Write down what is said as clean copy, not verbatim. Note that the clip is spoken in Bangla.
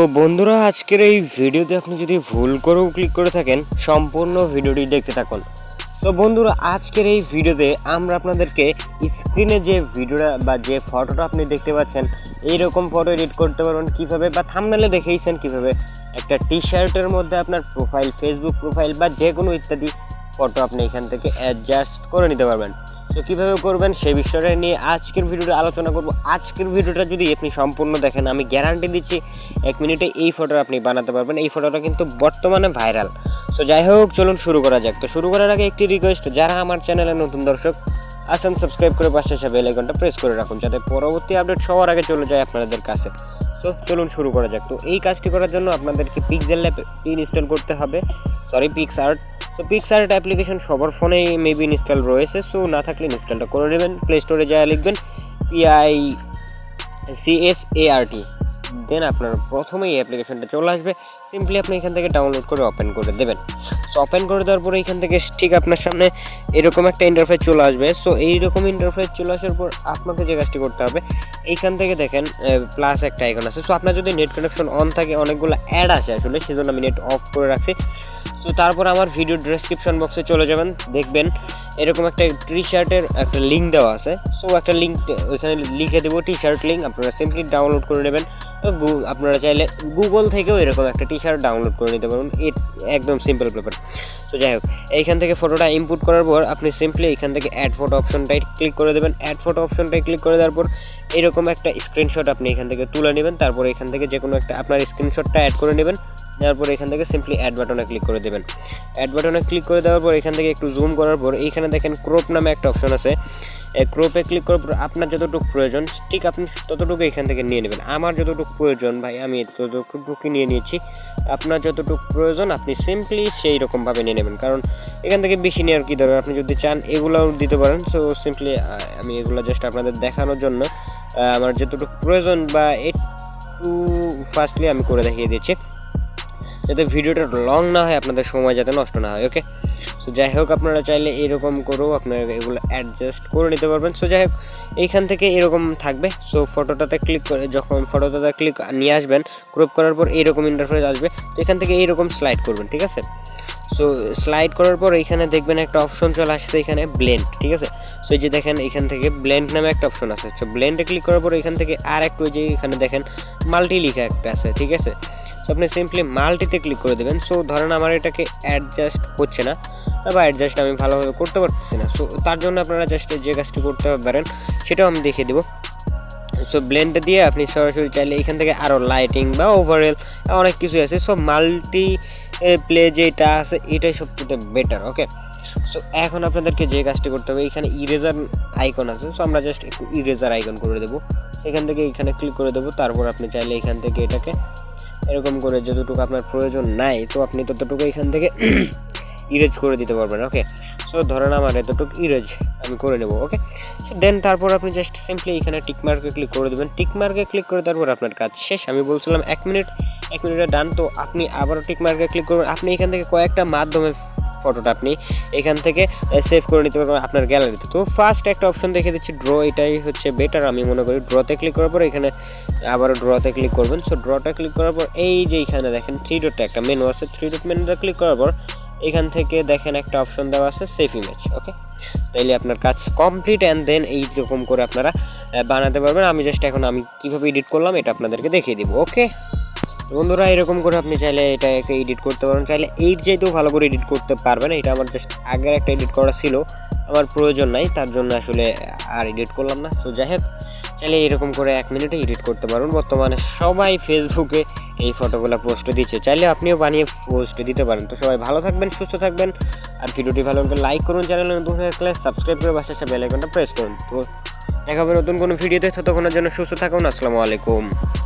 তো বন্ধুরা, আজকের এই ভিডিওতে আপনি যদি ভুল করেও ক্লিক করে থাকেন, সম্পূর্ণ ভিডিওটি দেখতে থাকুন। তো বন্ধুরা, আজকের এই ভিডিওতে আমরা আপনাদেরকে স্ক্রিনে যে ভিডিওটা বা যে ফটোটা আপনি দেখতে পাচ্ছেন, এইরকম ফটো এডিট করতে পারবেন কীভাবে, বা থাম্বনেলে দেখেইছেন কীভাবে একটা টি শার্টের মধ্যে আপনার প্রোফাইল, ফেসবুক প্রোফাইল বা যে কোনো ইত্যাদি ফটো আপনি এখান থেকে অ্যাডজাস্ট করে নিতে পারবেন। তো কীভাবে করবেন সেই বিষয়টা নিয়ে আজকের ভিডিওতে আলোচনা করব। আজকের ভিডিওটা যদি আপনি সম্পূর্ণ দেখেন, আমি গ্যারান্টি দিচ্ছি 1 মিনিটে এই ফটো আপনি বানাতে পারবেন। এই ফটোটা কিন্তু বর্তমানে ভাইরাল। তো যাই হোক, চলুন শুরু করা যাক। তো শুরু করার আগে একটি রিকোয়েস্ট, যারা আমার চ্যানেলে নতুন দর্শক আছেন, সাবস্ক্রাইব করে পাশে আসা বেল আইকনটা প্রেস করে রাখুন, যাতে পরবর্তী আপডেট সবার আগে চলে যায় আপনাদের কাছে। তো চলুন শুরু করা যাক। তো এই কাজটি করার জন্য আপনাদেরকে পিক্সেল ল্যাব ইনস্টল করতে হবে, পিক্সআর্ট। তো পিক্সআর্ট অ্যাপ্লিকেশন সবার ফোনেই মেবি ইনস্টল রয়েছে, সো না থাকলে ইনস্টলটা করে নেবেন। প্লে স্টোরে যা লিখবেন PICSART, দেন আপনার প্রথমেই অ্যাপ্লিকেশনটা চলে আসবে। সিম্পলি আপনি এখান থেকে ডাউনলোড করে ওপেন করে দেবেন। সো ওপেন করে দেওয়ার পরে এখান থেকে ঠিক আপনার সামনে এরকম একটা ইন্টারফেস চলে আসবে। সো এইরকম ইন্টারফেস চলে আসার পর আপনাকে যে কাজটি করতে হবে, এইখান থেকে দেখেন প্লাস একটা আইকন আছে। সো আপনার যদি নেট কানেকশন অন থাকে, অনেকগুলো অ্যাড আসে আসলে, সেজন্য আমি নেট অফ করে রাখছি। তো তারপর আমার ভিডিও ডেসক্রিপশন বক্সে চলে যাবেন, দেখবেন এরকম একটা টি শার্টের একটা লিঙ্ক দেওয়া আছে। সো একটা লিঙ্ক ওইখানে লিখে দেবো, টি শার্ট লিঙ্ক। আপনারা সিম্পলি ডাউনলোড করে নেবেন। আপনারা চাইলে গুগল থেকেও এরকম একটা টি শার্ট ডাউনলোড করে নিতে পারবেন, একদম সিম্পল ব্যাপার। তো যাই হোক, এইখান থেকে ফটোটা ইনপুট করার পর আপনি সিম্পলি এইখান থেকে অ্যাড ফটো অপশনটাই ক্লিক করে দেবেন। অ্যাড ফটো অপশনটাই ক্লিক করে দেওয়ার পর এরকম একটা স্ক্রিনশট আপনি এখান থেকে তুলে নেবেন। তারপর এখান থেকে যে কোনো একটা আপনার স্ক্রিনশটটা অ্যাড করে নেবেন। নেওয়ার পর এখান থেকে সিম্পলি অ্যাড বাটনে ক্লিক করে দেবেন। অ্যাড বাটনে ক্লিক করে দেওয়ার পর এখান থেকে একটু জুম করার পর এইখানে দেখেন ক্রপ নামে একটা অপশন আছে। ক্রপে ক্লিক করার পর আপনার যতটুকু প্রয়োজন ঠিক আপনি ততটুকু এখান থেকে নিয়ে নেবেন। আমার যতটুকু প্রয়োজন ভাই, আমি ততটুকু নিয়ে নিয়েছি। আপনার যতটুকু প্রয়োজন আপনি সিম্পলি সেই রকমভাবে নিয়ে নেবেন, কারণ এখান থেকে বেশি নেওয়ার কী দরকার। আপনি যদি চান এগুলোও দিতে পারেন। সো সিম্পলি আমি এগুলো জাস্ট আপনাদের দেখানোর জন্য আমার যতটুকু প্রয়োজন বা একটু ফাস্টলি আমি করে দেখিয়ে দিচ্ছি, যাতে ভিডিওটা লং না হয়, আপনাদের সময় যাতে নষ্ট না হয়। ওকে, সো যাই হোক, আপনারা চাইলে এরকম করেও আপনারা এগুলো অ্যাডজাস্ট করে নিতে পারবেন। সো যাই হোক, এইখান থেকে এরকম থাকবে। সো ফটোটাতে ক্লিক করে যখন ফটোটাতে ক্লিক নিয়ে আসবেন, ক্রপ করার পর এইরকম ইন্টারফেস আসবে। তো এখান থেকে এইরকম স্লাইড করবেন, ঠিক আছে। সো স্লাইড করার পর এইখানে দেখবেন একটা অপশন চলে আসছে, এখানে ব্লেন্ড, ঠিক আছে। সো এই যে দেখেন এখান থেকে ব্লেন্ড নামে একটা অপশন আছে। সো ব্লেন্ডে ক্লিক করার পর এখান থেকে আর একটু যে এখানে দেখেন মাল্টি লেখা একটা আছে, ঠিক আছে। সো আপনি সিম্পলি মাল্টিতে ক্লিক করে দেবেন। সো ধরেন আমার এটাকে অ্যাডজাস্ট হচ্ছে না, বা অ্যাডজাস্ট আমি ভালোভাবে করতে পারতেছি না। সো তার জন্য আপনারা জাস্ট যে কাজটি করতে পারেন সেটাও আমি দেখিয়ে দেবো। সো ব্লেন্ড দিয়ে আপনি সরাসরি চাইলে এখান থেকে আরও লাইটিং বা ওভারঅল অনেক কিছু আছে। সো মাল্টি প্লে যেটা আছে এটাই সবচেয়ে বেটার। ওকে, সো এখন আপনাদেরকে যে কাজটি করতে হবে, এখানে ইরেজার আইকন আছে। সো আমরা জাস্ট একটু ইরেজার আইকন করে দেবো। সেখান থেকে এখানে ক্লিক করে দেবো। তারপর আপনি চাইলে এখান থেকে এটাকে এরকম করে যতটুকু আপনার প্রয়োজন নাই, তো আপনি ততটুকু এখান থেকে ইরেজ করে দিতে পারবেন। ওকে, সো ধরেন আমার এতটুকু ইরেজ আমি করে নেব। ওকে, দেন তারপর আপনি জাস্ট সিম্পলি এখানে টিকমার্কে ক্লিক করে দেবেন। টিকমার্কে ক্লিক করে তারপর আপনার কাজ শেষ। আমি বলছিলাম 1 মিনিটে ডান। তো আপনি আবারও টিকমার্কে ক্লিক করবেন। আপনি এখান থেকে কয়েকটা মাধ্যমে ফটোটা আপনি এখান থেকে সেভ করে নিতে পারবেন আপনার গ্যালারিতে। তো ফার্স্ট একটা অপশন দেখে দিচ্ছি, ড্র। এটাই হচ্ছে বেটার আমি মনে করি। ড্রতে ক্লিক করার পর এখানে আবারও ড্রতে ক্লিক করবেন। সো ড্রটা ক্লিক করার পর এই যে এখানে দেখেন 3 ডটটা একটা মেনু আছে। 3 ডট মেনুতে ক্লিক করার পর এখান থেকে দেখেন একটা অপশন দেওয়া আছে সেভ ইমেজ। ওকে, তাইলে আপনার কাজ কমপ্লিট। অ্যান্ড দেন এইরকম করে আপনারা বানাতে পারবেন। আমি জাস্ট এখন আমি কীভাবে এডিট করলাম এটা আপনাদেরকে দেখিয়ে দিব। ওকে বন্ধুরা, এরকম করে আপনি চাইলে এটাকে এডিট করতে পারেন, চাইলে এইট যেহেতু ভালো করে এডিট করতে পারবেন। এটা আমার জাস্ট আগের একটা এডিট করা ছিল, আমার প্রয়োজন নাই, তার জন্য আসলে আর এডিট করলাম না। তো যাই হোক, চাইলে এরকম করে 1 মিনিটে এডিট করতে পারবেন। বর্তমানে সবাই ফেসবুকে এই ফটোগুলো পোস্ট দিচ্ছে, চাইলে আপনিও বানিয়ে পোস্ট দিতে পারেন। তো সবাই ভালো থাকবেন, সুস্থ থাকবেন। আর ভিডিওটি ভালো লাগলে লাইক করুন, চ্যানেলে নতুন হয়ে থাকলে সাবস্ক্রাইব করে পাশে আসা বেল আইকনটা প্রেস করুন। তো দেখা হবে নতুন কোনো ভিডিওতে। ততক্ষণের জন্য সুস্থ থাকুন। আসসালামু আলাইকুম।